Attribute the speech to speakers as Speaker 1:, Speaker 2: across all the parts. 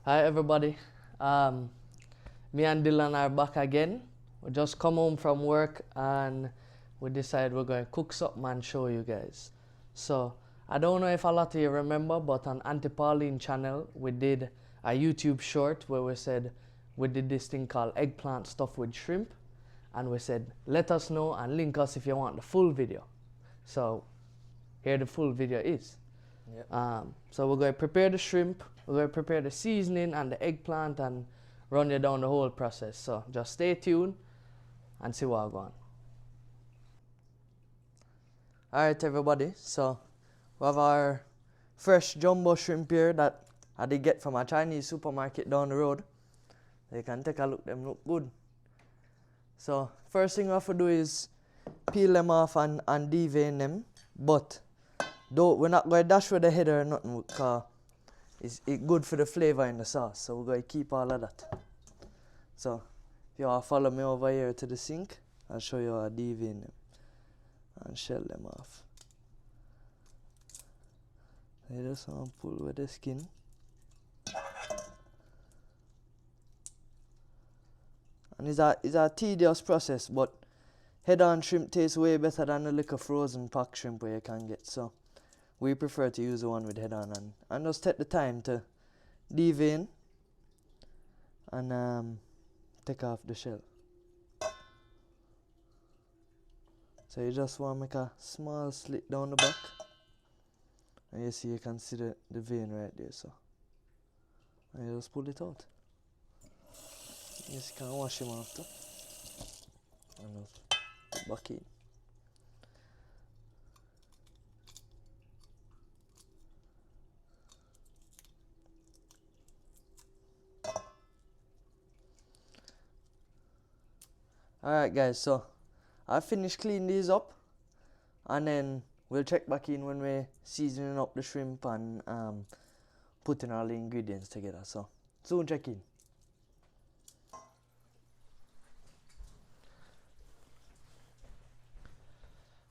Speaker 1: Hi everybody. Um, Me and Dylan are back again. We just come home from work and we decided we're going to cook something and show you guys. So I don't know if a lot of you remember, but on Auntie Pauline channel we did a YouTube short where we said we did this thing called eggplant stuffed with shrimp, and we said let us know and link us if you want the full video. So here the full video is.
Speaker 2: Yep.
Speaker 1: So we're going to prepare the shrimp, we're going to prepare the seasoning and the eggplant and run you down the whole process. So just stay tuned and see what going on. Alright everybody, so we have our fresh jumbo shrimp here that I did get from a Chinese supermarket down the road. You can take a look, them look good. So first thing we have to do is peel them off and devein them, but we're not going to dash with the head or nothing because it's good for the flavor in the sauce, so we're going to keep all of that. So if you all follow me over here to the sink, I'll show you how to devein them and shell them off. You just want to pull with the skin. And it's a tedious process, but head-on shrimp tastes way better than the little frozen pack shrimp where you can get. So we prefer to use the one with head-on and just take the time to devein and take off the shell. So you just want to make a small slit down the back, and you see you can see the vein right there. So and you just pull it out. Yes, you can wash him after and just back in. Alright guys, so I finished cleaning these up, and then we'll check back in when we're seasoning up the shrimp and putting all the ingredients together. So soon check in.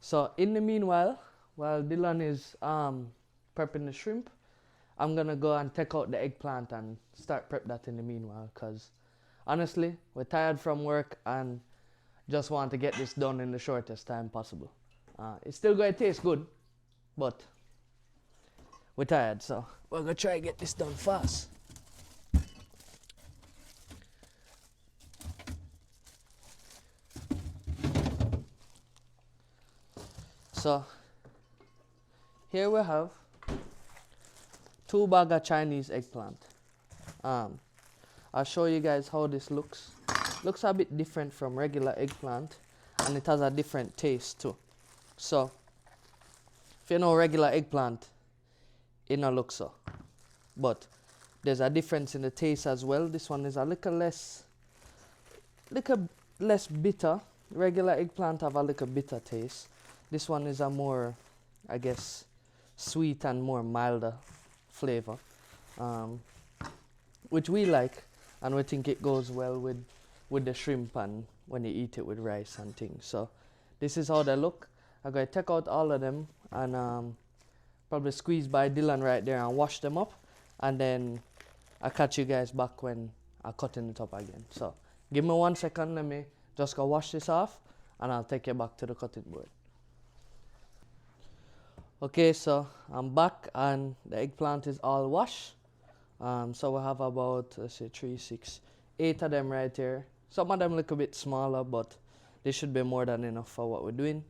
Speaker 1: So in the meanwhile, while Dylan is prepping the shrimp, I'm gonna go and take out the eggplant and start prep that in the meanwhile, because honestly we're tired from work and just want to get this done in the shortest time possible. It's still going to taste good, but we're tired, so we're going to try and get this done fast. So here we have 2 bags of Chinese eggplant. I'll show you guys how this looks. Looks a bit different from regular eggplant, and it has a different taste too. So if you know regular eggplant, it not look so, but there's a difference in the taste as well. This one is a little less bitter. Regular eggplant have a little bitter taste. This one is a more, I guess, sweet and more milder flavor, which we like, and we think it goes well with the shrimp and when you eat it with rice and things. So this is how they look. I'm going to take out all of them and probably squeeze by Dylan right there and wash them up, and then I'll catch you guys back when I'm cutting it up again. So give me 1 second, let me just go wash this off and I'll take you back to the cutting board. Okay, so I'm back and the eggplant is all washed. So we have about, let's say 3, 6, 8 of them right here. Some of them look a bit smaller, but they should be more than enough for what we're doing.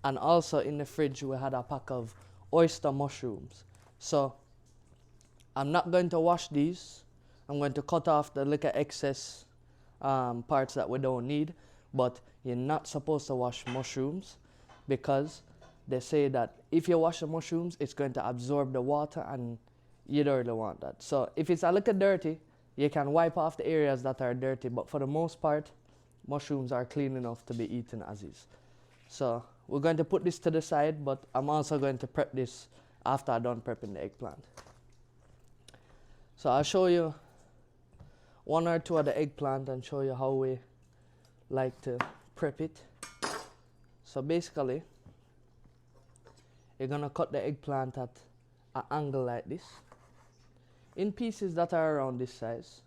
Speaker 1: And also in the fridge we had a pack of oyster mushrooms. So I'm not going to wash these. I'm going to cut off the little excess parts that we don't need. But you're not supposed to wash mushrooms, because they say that if you wash the mushrooms, it's going to absorb the water, and you don't really want that. So if it's a little dirty, you can wipe off the areas that are dirty, but for the most part, mushrooms are clean enough to be eaten as is. So we're going to put this to the side, but I'm also going to prep this after I'm done prepping the eggplant. So I'll show you 1 or 2 of the eggplant and show you how we like to prep it. So basically, you're gonna cut the eggplant at an angle like this. in pieces that are around this size.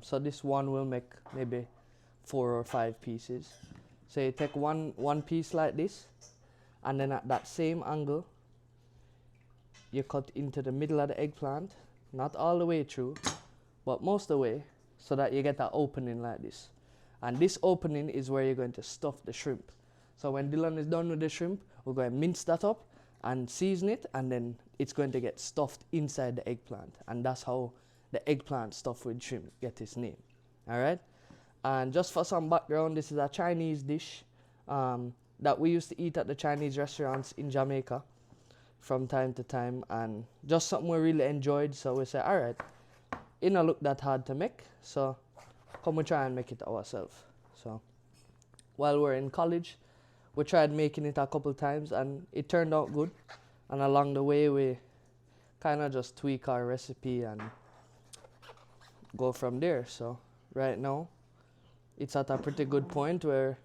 Speaker 1: So this one will make maybe 4 or 5 pieces. So you take one piece like this, and then at that same angle, you cut into the middle of the eggplant, not all the way through, but most of the way, so that you get an opening like this. And this opening is where you're going to stuff the shrimp. So when Dylan is done with the shrimp, we're going to mince that up and season it, and then it's going to get stuffed inside the eggplant. And that's how the eggplant stuffed with shrimp get its name. All right? And just for some background, this is a Chinese dish that we used to eat at the Chinese restaurants in Jamaica from time to time, and just something we really enjoyed. So we said, all right, it don't look that hard to make, so come we try and make it ourselves. So while we're in college, we tried making it a couple times, and it turned out good. And along the way, we kind of just tweak our recipe and go from there. So right now, it's at a pretty good point where,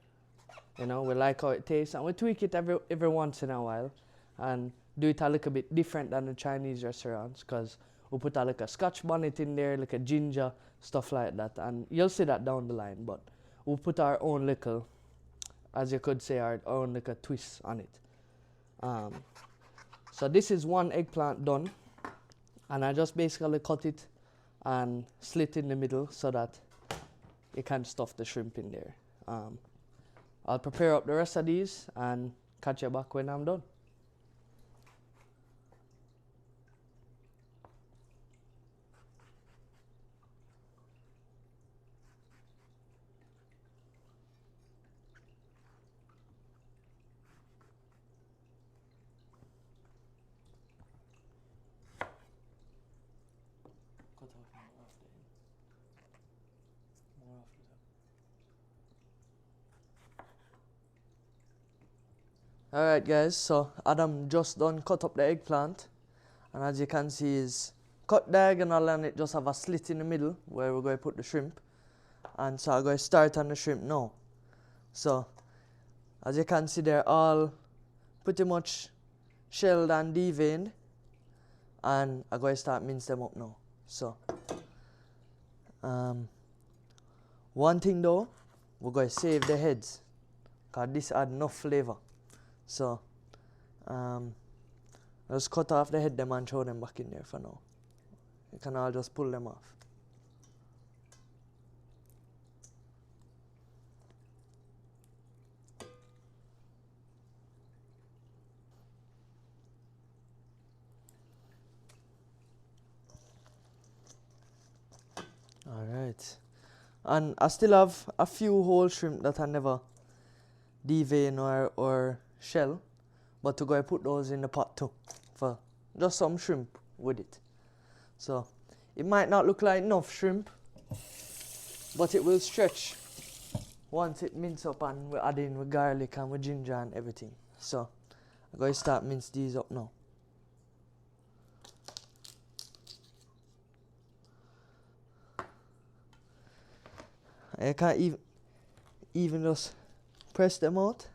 Speaker 1: you know, we like how it tastes, and we tweak it every once in a while and do it a little bit different than the Chinese restaurants, because we put a scotch bonnet in there, like a ginger, stuff like that, and you'll see that down the line. But we'll put our own little, as you could say, our own little twist on it. So this is one eggplant done, and I just basically cut it and slit in the middle so that you can stuff the shrimp in there. I'll prepare up the rest of these and catch you back when I'm done. Alright guys, so Adam just done cut up the eggplant, and as you can see is cut diagonal, and it just have a slit in the middle where we're going to put the shrimp. And so I'm going to start on the shrimp now. So as you can see, they're all pretty much shelled and deveined, and I'm going to start mince them up now. So one thing though, we're going to save the heads, because this add enough flavor. So just cut off the head them and throw them back in there for now. You can all just pull them off. Alright. And I still have a few whole shrimp that I never devein or shell, but to go and put those in the pot too, for just some shrimp with it. So it might not look like enough shrimp, but it will stretch once it mince up and we add in with garlic and with ginger and everything. So I'm going to start mince these up now. I can't even just press them out,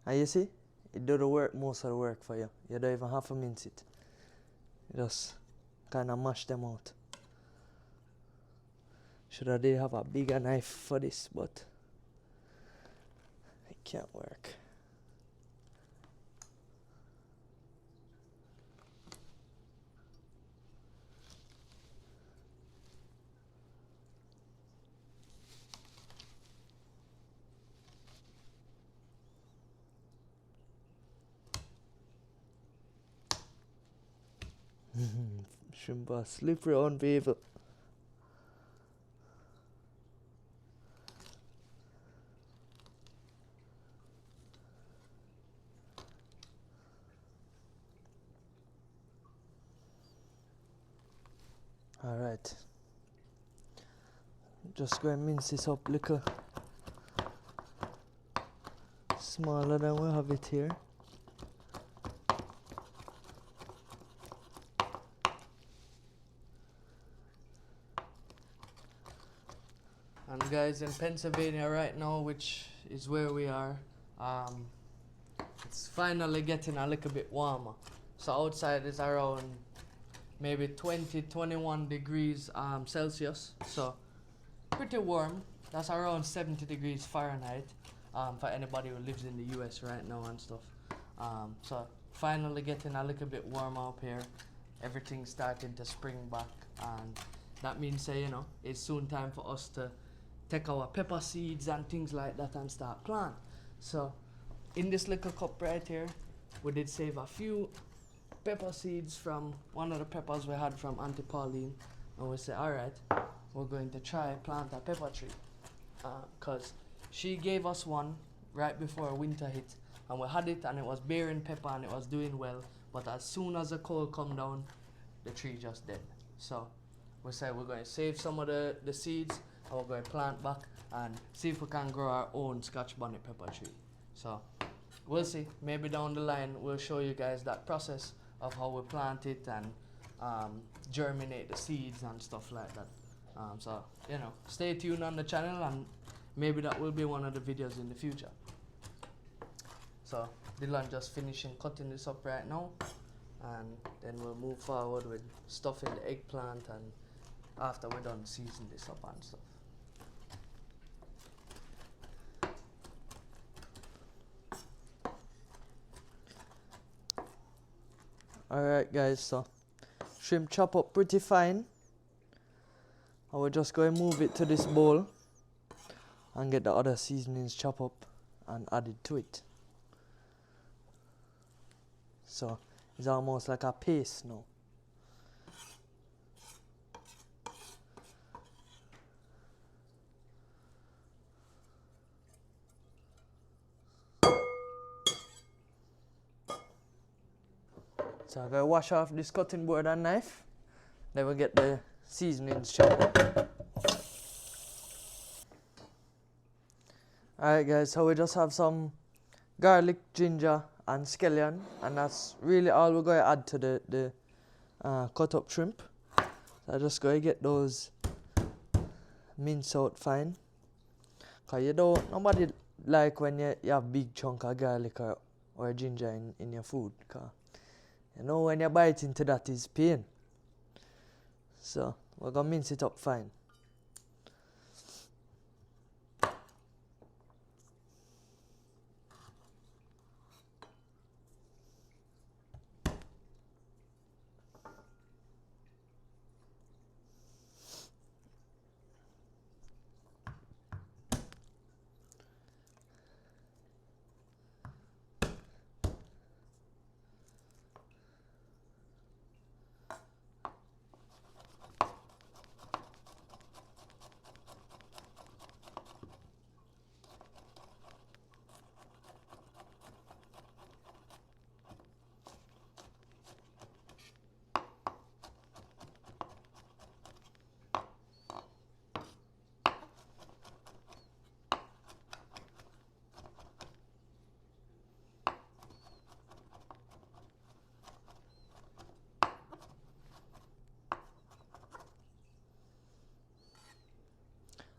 Speaker 1: and you see, it do the work, most of the work for you. You don't even have to mince it. You just kind of mash them out. Should I did have a bigger knife for this, but it can't work. Shrimp are slippery on people. Alright. Just go and mince this up little smaller than we have it here. And guys, in Pennsylvania right now, which is where we are, it's finally getting a little bit warmer. So outside is around maybe 20, 21 degrees Celsius. So pretty warm. That's around 70 degrees Fahrenheit for anybody who lives in the US right now and stuff. So finally getting a little bit warmer up here. Everything's starting to spring back, and that means you know, it's soon time for us to take our pepper seeds and things like that and start plant. So in this little cup right here, we did save a few pepper seeds from one of the peppers we had from Auntie Pauline, and we said, all right, we're going to try plant a pepper tree, because she gave us one right before winter hit, and we had it and it was bearing pepper and it was doing well, but as soon as the cold come down, the tree just dead. So we said we're going to save some of the seeds and we're going to plant back and see if we can grow our own Scotch bonnet pepper tree. So we'll see. Maybe down the line we'll show you guys that process of how we plant it and germinate the seeds and stuff like that. So, you know, stay tuned on the channel, and maybe that will be one of the videos in the future. So Dylan just finishing cutting this up right now, and then we'll move forward with stuffing the eggplant, and after we're done season this up and stuff. Alright guys, so shrimp chop up pretty fine. I will just go and move it to this bowl and get the other seasonings chop up and added to it. So it's almost like a paste now. So I'm going to wash off this cutting board and knife. Then we'll get the seasonings chopped up. Alright guys, so we just have some garlic, ginger and scallion, and that's really all we're going to add to the cut up shrimp. So I'm just going to get those minced out fine. Because you don't, nobody like when you have big chunk of garlic or ginger in your food. Cause you know when you bite into that is pain. So we're going to mince it up fine.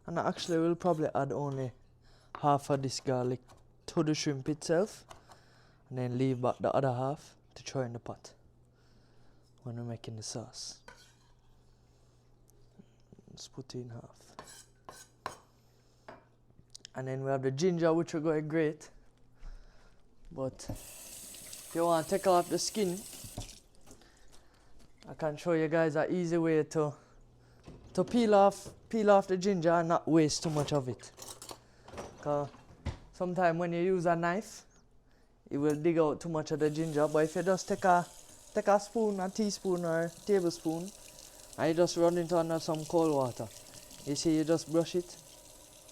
Speaker 1: And actually we'll probably add only half of this garlic to the shrimp itself, and then leave back the other half to throw in the pot when we're making the sauce. Let's put it in half. And then we have the ginger, which we're going to grate. But if you want to take off the skin, I can show you guys an easy way to peel off the ginger and not waste too much of it. Because sometimes when you use a knife, it will dig out too much of the ginger. But if you just take a spoon, a teaspoon or a tablespoon, and you just run it under some cold water, you see, you just brush it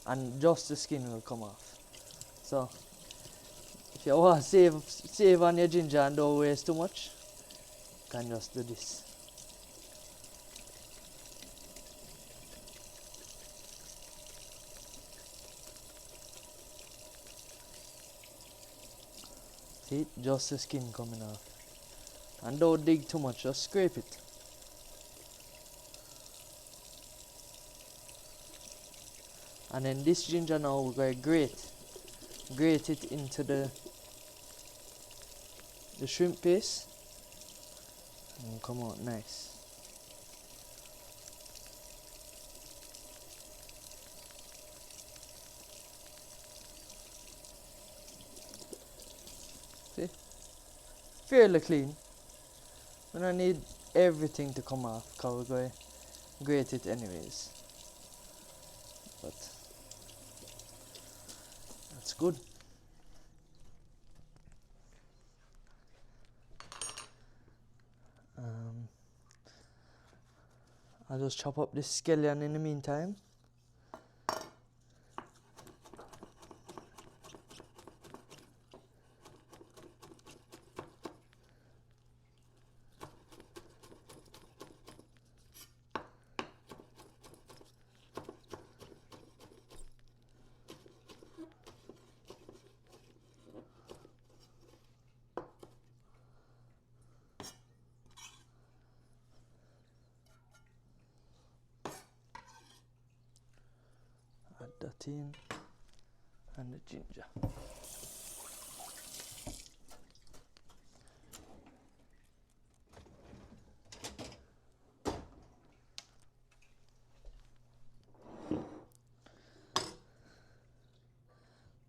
Speaker 1: and just the skin will come off. So if you want to save on your ginger and don't waste too much, you can just do this. See, just the skin coming off. And don't dig too much, just scrape it. And then this ginger now we're going to grate it into the shrimp paste, and come out nice. fairly clean. We don't need everything to come off because we're going to grate it anyways. But that's good. I'll just chop up this scallion in the meantime. Add that in, and the ginger.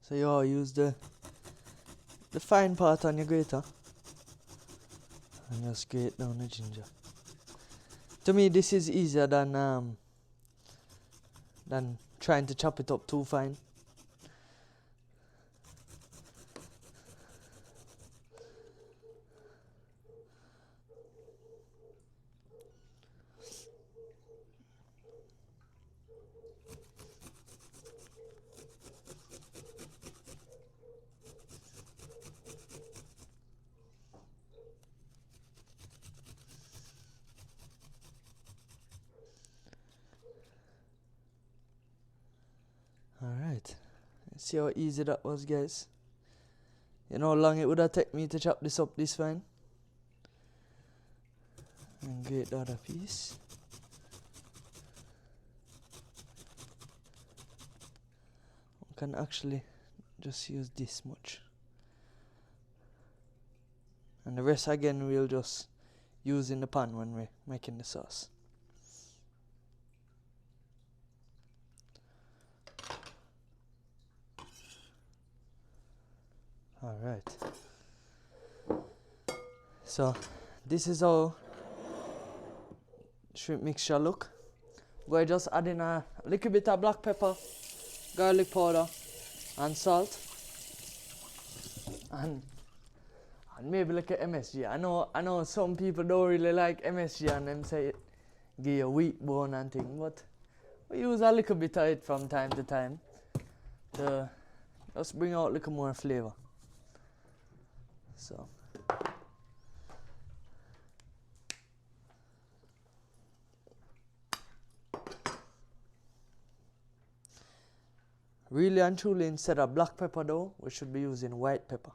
Speaker 1: So you all use the fine part on your grater and just grate down the ginger. To me, this is easier than trying to chop it up too fine. Alright, see how easy that was, guys. You know how long it would have taken me to chop this up this fine? And grate the other piece. We can actually just use this much. And the rest again we'll just use in the pan when we're making the sauce. Alright. So this is how shrimp mixture look. We're just adding a little bit of black pepper, garlic powder and salt. And maybe like a MSG. I know some people don't really like MSG and them say it give you a weak bone and thing, but we use a little bit of it from time to time to just bring out a little more flavor. So really and truly, instead of black pepper though, we should be using white pepper.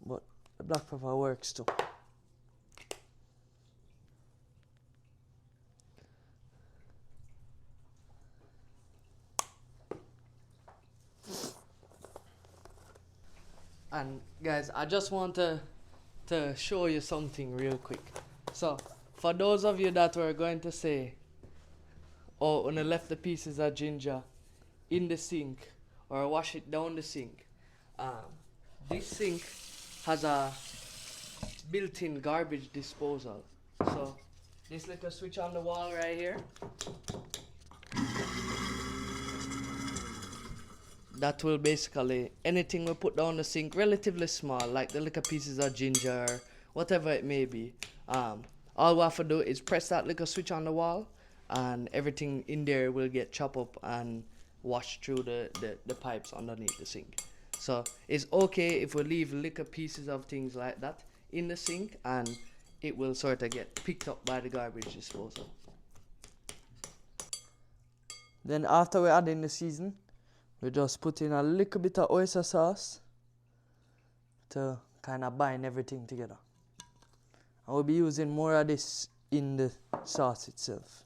Speaker 1: But the black pepper works too. And guys, I just want to show you something real quick. So for those of you that were going to say, oh, when I left the pieces of ginger in the sink or wash it down the sink, this sink has a built-in garbage disposal. So this little switch on the wall right here, that will basically, anything we put down the sink, relatively small, like the little pieces of ginger, whatever it may be, all we have to do is press that little switch on the wall and everything in there will get chopped up and washed through the pipes underneath the sink. So it's okay if we leave little pieces of things like that in the sink and it will sort of get picked up by the garbage disposal. Then after we add in the season, we just put in a little bit of oyster sauce to kind of bind everything together. I will be using more of this in the sauce itself.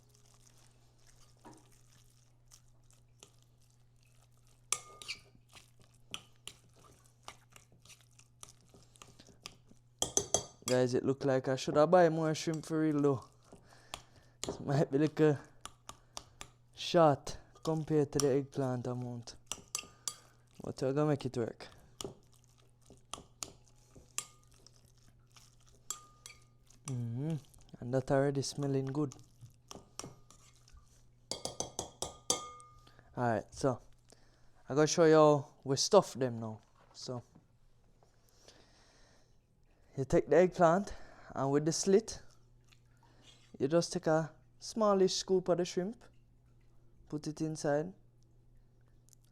Speaker 1: Guys, it look like I should have buy more shrimp for real though. It might be like a shot compared to the eggplant amount. But we're gonna make it work. And that already smelling good. Alright, so I'm gonna show you how we stuff them now. So you take the eggplant and with the slit, you just take a smallish scoop of the shrimp, put it inside,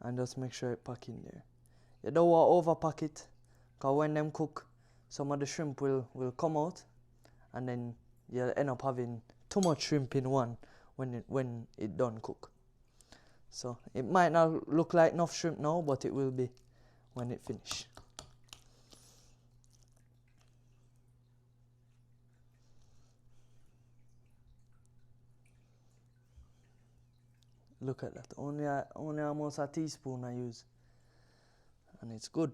Speaker 1: and just make sure it pack in there. You don't want to overpack it, because when them cook, some of the shrimp will come out, and then you'll end up having too much shrimp in one when it done cook. So it might not look like enough shrimp now, but it will be when it finish. Look at that, only almost a teaspoon I use, and it's good.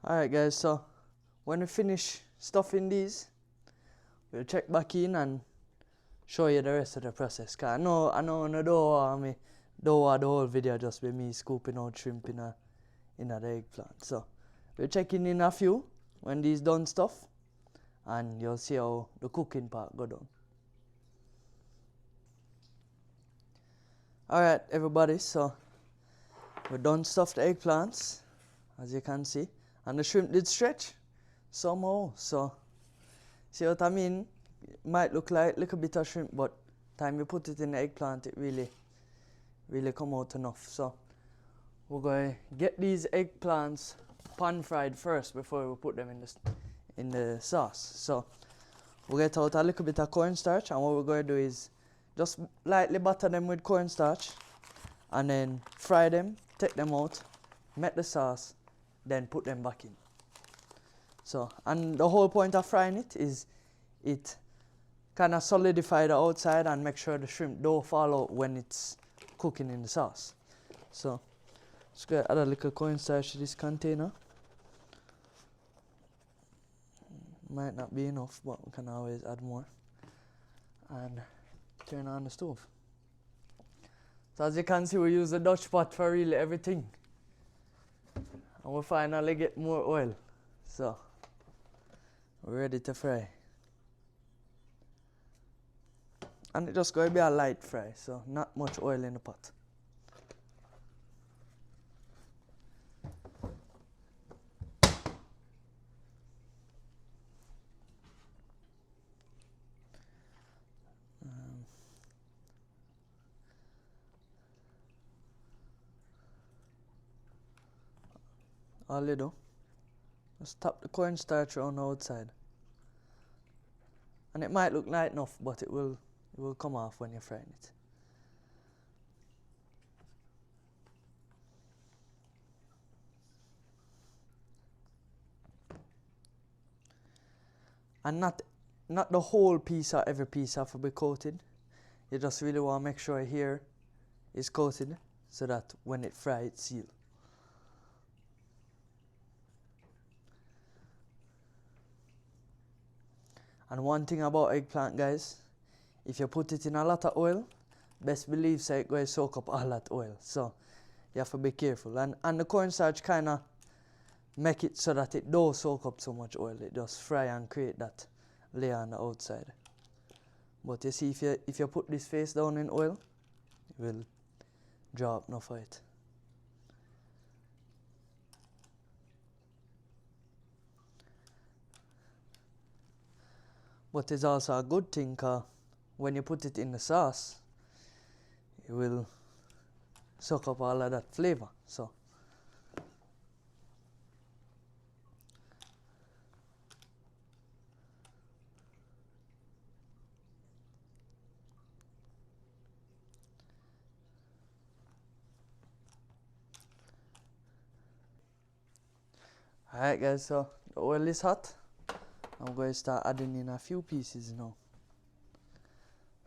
Speaker 1: Alright guys, so when we finish stuffing these, we'll check back in and show you the rest of the process. Cause I know don't want the whole video just be me scooping out shrimp in the eggplant. So we'll check in a few when these done stuff, and you'll see how the cooking part go down. Alright everybody, so we're done stuffed the eggplants, as you can see, and the shrimp did stretch somehow. So see what I mean? It might look like a little bit of shrimp, but time you put it in the eggplant, it really come out enough. So we're going to get these eggplants pan fried first before we put them in the sauce. So we'll get out a little bit of cornstarch, and what we're going to do is just lightly butter them with cornstarch and then fry them, take them out, make the sauce, then put them back in. So, and the whole point of frying it is it kind of solidify the outside and make sure the shrimp don't fall out when it's cooking in the sauce. So just gonna add a little cornstarch to this container. Might not be enough, but we can always add more. And turn on the stove. So as you can see, we use the Dutch pot for really everything. And we finally get more oil. So we're ready to fry. And it's just going to be a light fry, so not much oil in the pot. All you do, just tap the cornstarch on the outside. And it might look light enough, but it will come off when you're frying it. And not the whole piece or every piece have to be coated. You just really want to make sure here is coated so that when it fries, it seals. And one thing about eggplant, guys, if you put it in a lot of oil, best believe so it going to soak up all that oil. So you have to be careful. And the cornstarch kind of make it so that it don't soak up so much oil. It just fry and create that layer on the outside. But you see, if you put this face down in oil, it will draw up enough of it. But it's also a good thing, because when you put it in the sauce, it will soak up all of that flavor. So Alright guys, so the oil is hot. I'm going to start adding in a few pieces now.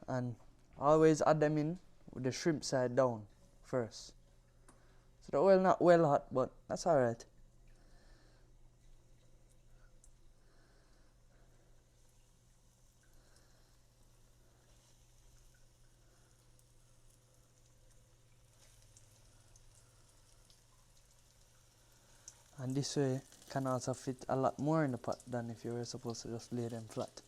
Speaker 1: And always add them in with the shrimp side down first. So the oil not well hot, but that's alright. And this way can also fit a lot more in the pot than if you were supposed to just lay them flat.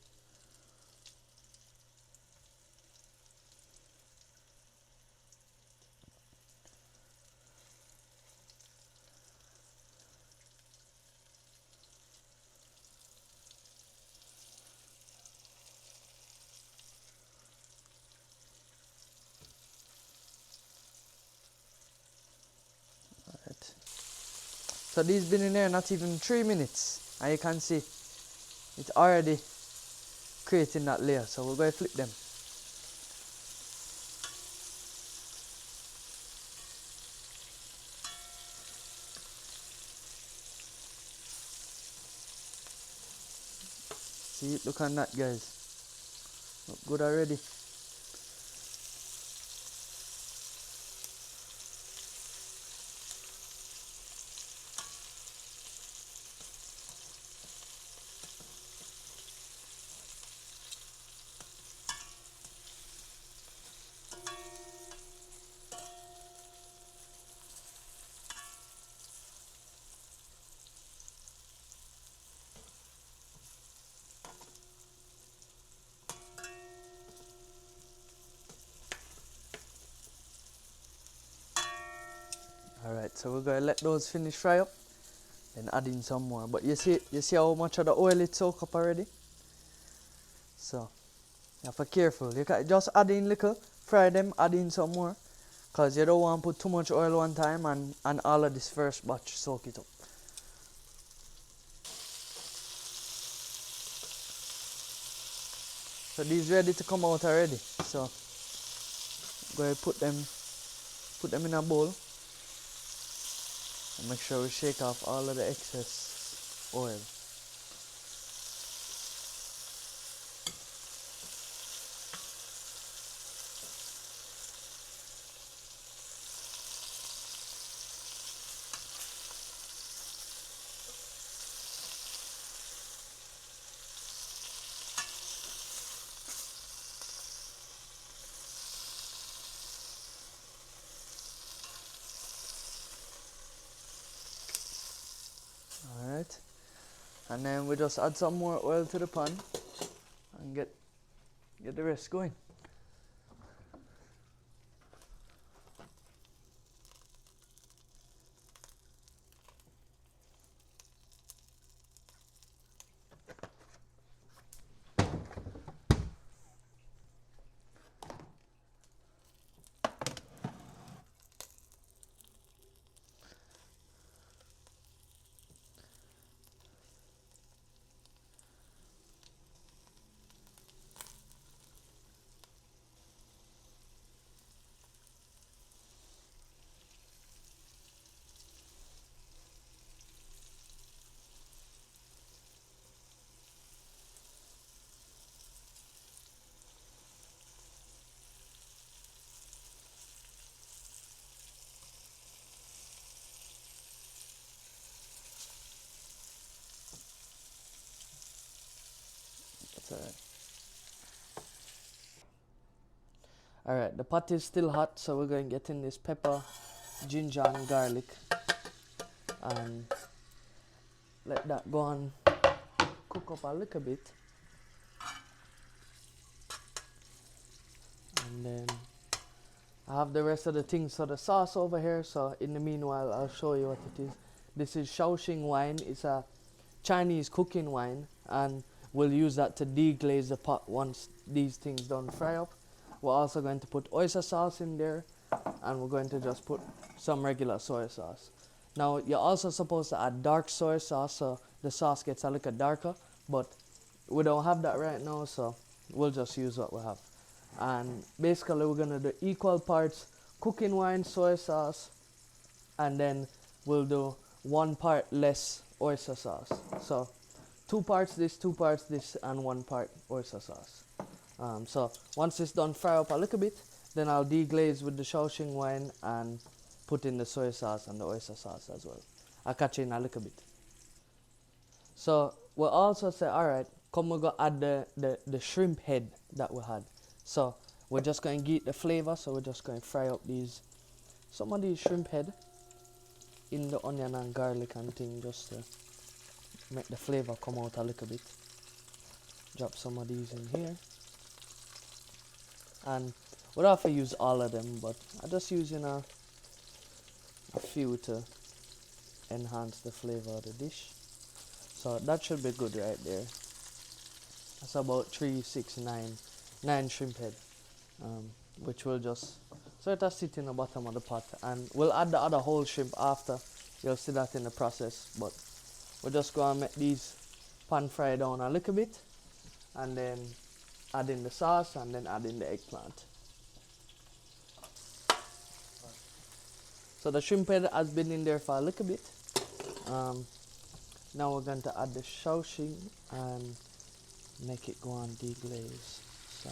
Speaker 1: Alright. So these been in there not even 3 minutes, and you can see it's already creating that layer. So we're going to flip them. See, look on that guys. Look good already. Alright, so we're going to let those finish fry up and add in some more. But you see how much of the oil it soak up already? So you have to be careful. You can just add in little, fry them, add in some more. Because you don't want to put too much oil one time and all of this first batch soak it up. So these ready to come out already. So go ahead put them in a bowl. And make sure we shake off all of the excess oil. Alright. And then we just add some more oil to the pan and get the rest going. That's alright. Alright, the pot is still hot, so we're going to get in this pepper, ginger and garlic and let that go on cook up a little bit. And then I have the rest of the things for the sauce over here, so in the meanwhile I'll show you what it is. This is Shaoxing wine. It's a Chinese cooking wine, and we'll use that to deglaze the pot once these things don't fry up. We're also going to put oyster sauce in there, and we're going to just put some regular soy sauce. Now you're also supposed to add dark soy sauce so the sauce gets a little darker, but we don't have that right now, so we'll just use what we have. And basically we're going to do equal parts cooking wine, soy sauce, and then we'll do 1 part less oyster sauce. So 2 parts this, 2 parts this, and 1 part oyster sauce. So once it's done, fry up a little bit, then I'll deglaze with the Shaoxing wine and put in the soy sauce and the oyster sauce as well. I'll catch in a little bit. So we'll also say, alright, come we go add the shrimp head that we had. So we're just going to get the flavor, so we're just going to fry up some of these shrimp head in the onion and garlic and thing, just to make the flavor come out a little bit. Drop some of these in here. And we don't have to use all of them, but I'm just using a few to enhance the flavor of the dish. So that should be good right there. That's about 3, 6, 9 shrimp head, which will just sort of sit in the bottom of the pot, and we'll add the other whole shrimp after. You'll see that in the process, but we'll just go and make these pan fry down a little bit, and then add in the sauce, and then add in the eggplant. So the shrimp head has been in there for a little bit. Now we're going to add the Shaoxing and make it go on deglaze. So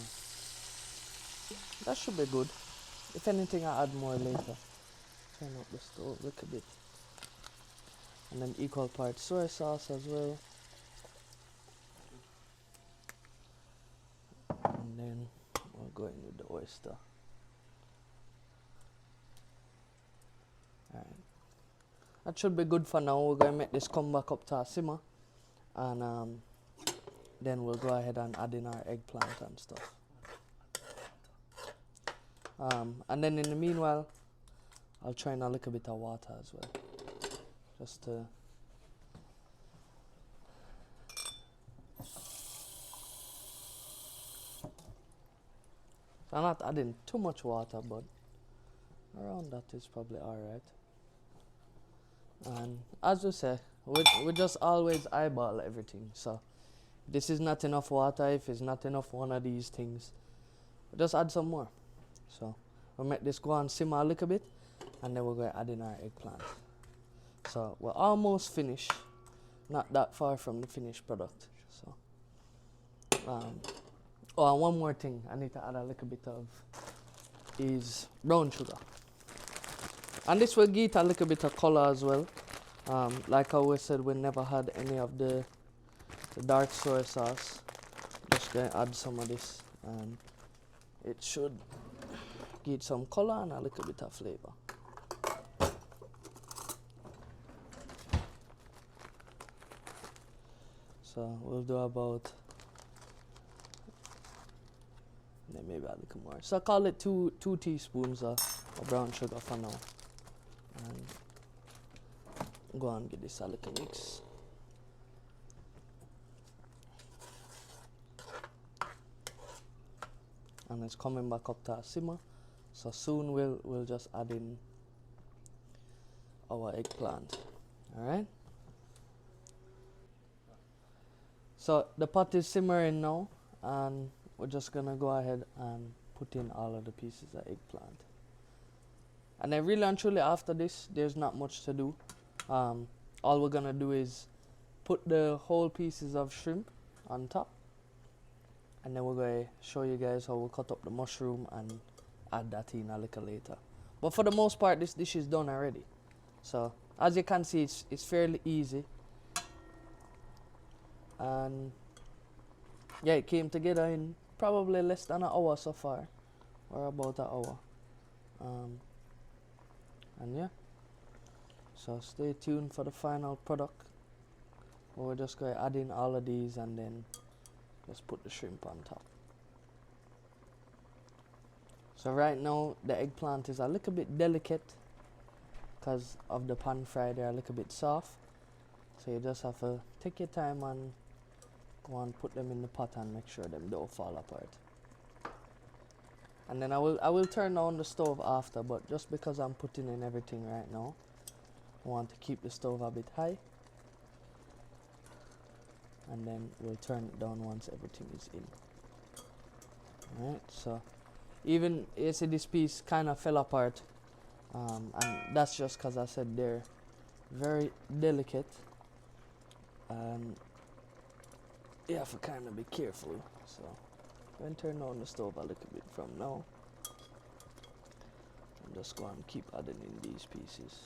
Speaker 1: that should be good. If anything, I'll add more later. Turn up the stove a little bit. And then equal parts soy sauce as well. And then we'll go in with the oyster. Alright. That should be good for now. We're going to make this come back up to a simmer. And then we'll go ahead and add in our eggplant and stuff. And then in the meanwhile, I'll try in a little bit of water as well. Just to I'm not adding too much water, but around that is probably alright. And as we say, we just always eyeball everything. So if this is not enough water, if it's not enough one of these things, we'll just add some more. So we'll make this go on simmer a little bit, and then we're going to add in our eggplant. So we're almost finished, not that far from the finished product. So oh, and one more thing I need to add a little bit of is brown sugar. And this will give it a little bit of color as well. Like I always said, we never had any of the dark soy sauce. Just going to add some of this, and it should give some color and a little bit of flavor. So we'll do about maybe a little more. So call it 2 teaspoons of brown sugar for now. And go and get this a little mix. And it's coming back up to a simmer. So soon we'll just add in our eggplant. Alright? So the pot is simmering now, and we're just gonna go ahead and put in all of the pieces of eggplant. And then really and truly after this, there's not much to do. All we're gonna do is put the whole pieces of shrimp on top, and then we're gonna show you guys how we cut up the mushroom and add that in a little later. But for the most part, this dish is done already. So as you can see, it's fairly easy. And yeah, it came together in probably less than an hour so far, or about an hour. And yeah, so stay tuned for the final product. We're just going to add in all of these and then just put the shrimp on top. So right now the eggplant is a little bit delicate because of the pan fry. They're a little bit soft, so you just have to take your time and go and put them in the pot and make sure them don't fall apart. And then I will turn on the stove after, but just because I'm putting in everything right now, I want to keep the stove a bit high, and then we'll turn it down once everything is in. Alright, so even you see this piece kind of fell apart, and that's just because I said they're very delicate. and you have to kind of be careful. So I'm going to turn on the stove a little bit from now. I'm just going to keep adding in these pieces.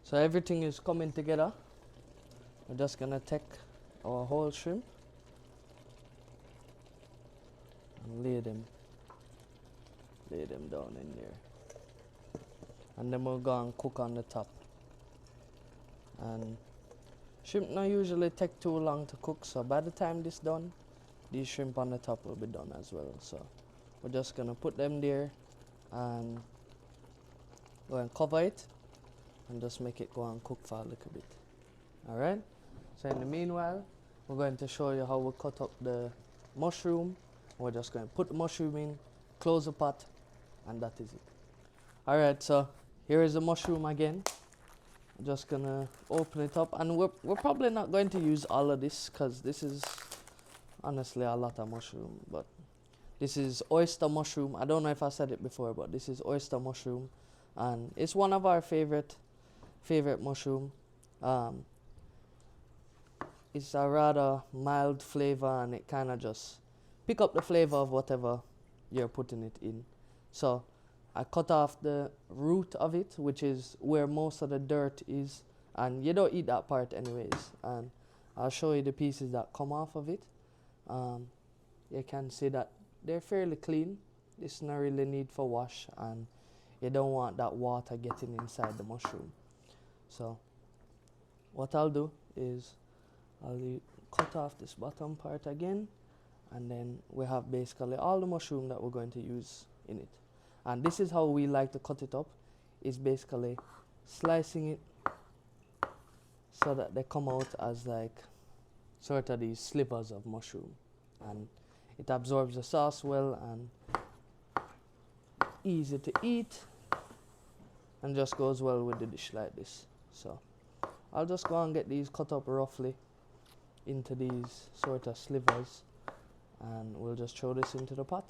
Speaker 1: So everything is coming together. We're just gonna take our whole shrimp and lay them down in there. And then we'll go and cook on the top. And shrimp not usually take too long to cook, so by the time this done, these shrimp on the top will be done as well. So we're just gonna put them there and go and cover it and just make it go and cook for a little bit. Alright? So in the meanwhile, we're going to show you how we cut up the mushroom. We're just going to put the mushroom in, close the pot, and that is it. Alright, so here is the mushroom again. I'm just gonna open it up, and we're probably not going to use all of this because this is honestly a lot of mushroom, but this is oyster mushroom. I don't know if I said it before, but this is oyster mushroom, and it's one of our favorite mushroom. It's a rather mild flavor, and it kind of just pick up the flavor of whatever you're putting it in. So I cut off the root of it, which is where most of the dirt is, and you don't eat that part anyways. And I'll show you the pieces that come off of it. You can see that they're fairly clean. It's not really need for wash, and you don't want that water getting inside the mushroom. So what I'll do is I'll cut off this bottom part again, and then we have basically all the mushroom that we're going to use in it. And this is how we like to cut it up, is basically slicing it so that they come out as like sort of these slivers of mushroom, and it absorbs the sauce well and easy to eat and just goes well with the dish like this. So I'll just go and get these cut up roughly into these sort of slivers, and we'll just throw this into the pot.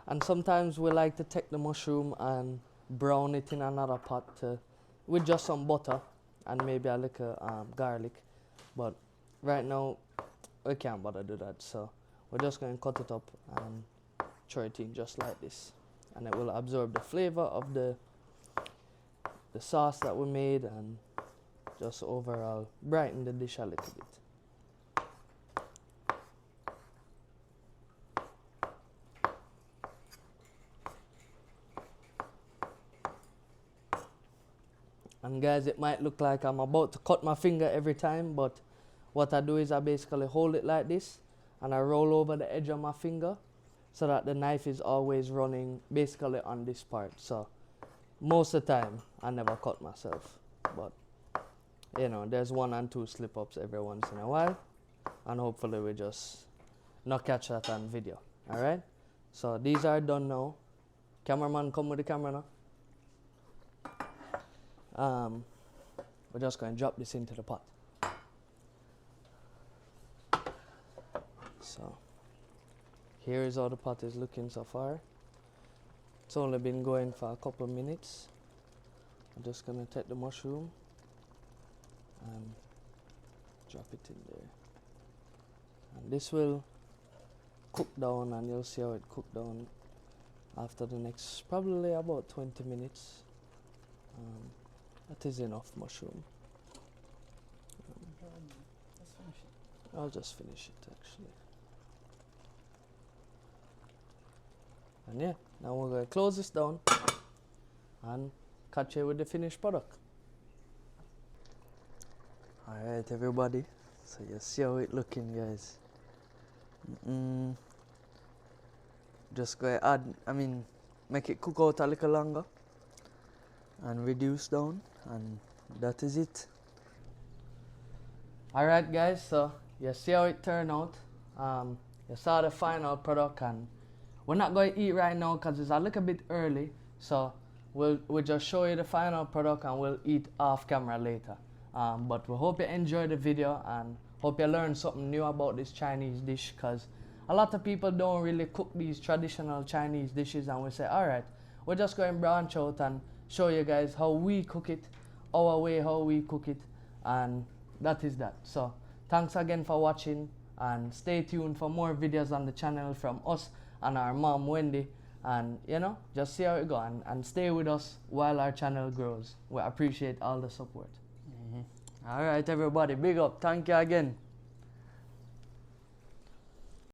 Speaker 1: And sometimes we like to take the mushroom and brown it in another pot with just some butter and maybe a little garlic. But right now we can't bother do that, so we're just going to cut it up and throw it in just like this, and it will absorb the flavor of the sauce that we made and just overall brighten the dish a little bit. And guys, it might look like I'm about to cut my finger every time, but what I do is I basically hold it like this and I roll over the edge of my finger so that the knife is always running basically on this part. So most of the time I never cut myself, but you know, there's 1 and 2 slip-ups every once in a while, and hopefully we just not catch that on video. Alright, so these are done now. Cameraman, come with the camera now. We're just going to drop this into the pot. So here is how the pot is looking so far. It's only been going for a couple of minutes. I'm just going to take the mushroom and drop it in there. And this will cook down, and you'll see how it cooked down after the next probably about 20 minutes. That is enough mushroom.
Speaker 2: Let's finish it.
Speaker 1: I'll just finish it actually. And yeah, now we're going to close this down and catch you with the finished product. Alright everybody, so you see how it looking, guys. Just go add, make it cook out a little longer and reduce down, and that is it. Alright guys, so you see how it turned out. You saw the final product, and we're not going to eat right now because it's a little bit early, so we'll just show you the final product and we'll eat off camera later. But we hope you enjoyed the video and hope you learned something new about this Chinese dish, because a lot of people don't really cook these traditional Chinese dishes, and we say, alright, we're just going to branch out and show you guys how we cook it, our way, how we cook it, and that is that. So thanks again for watching, and stay tuned for more videos on the channel from us and our mom Wendy, and you know, just see how it goes, and stay with us while our channel grows. We appreciate all the support. Alright everybody, big up, thank you again.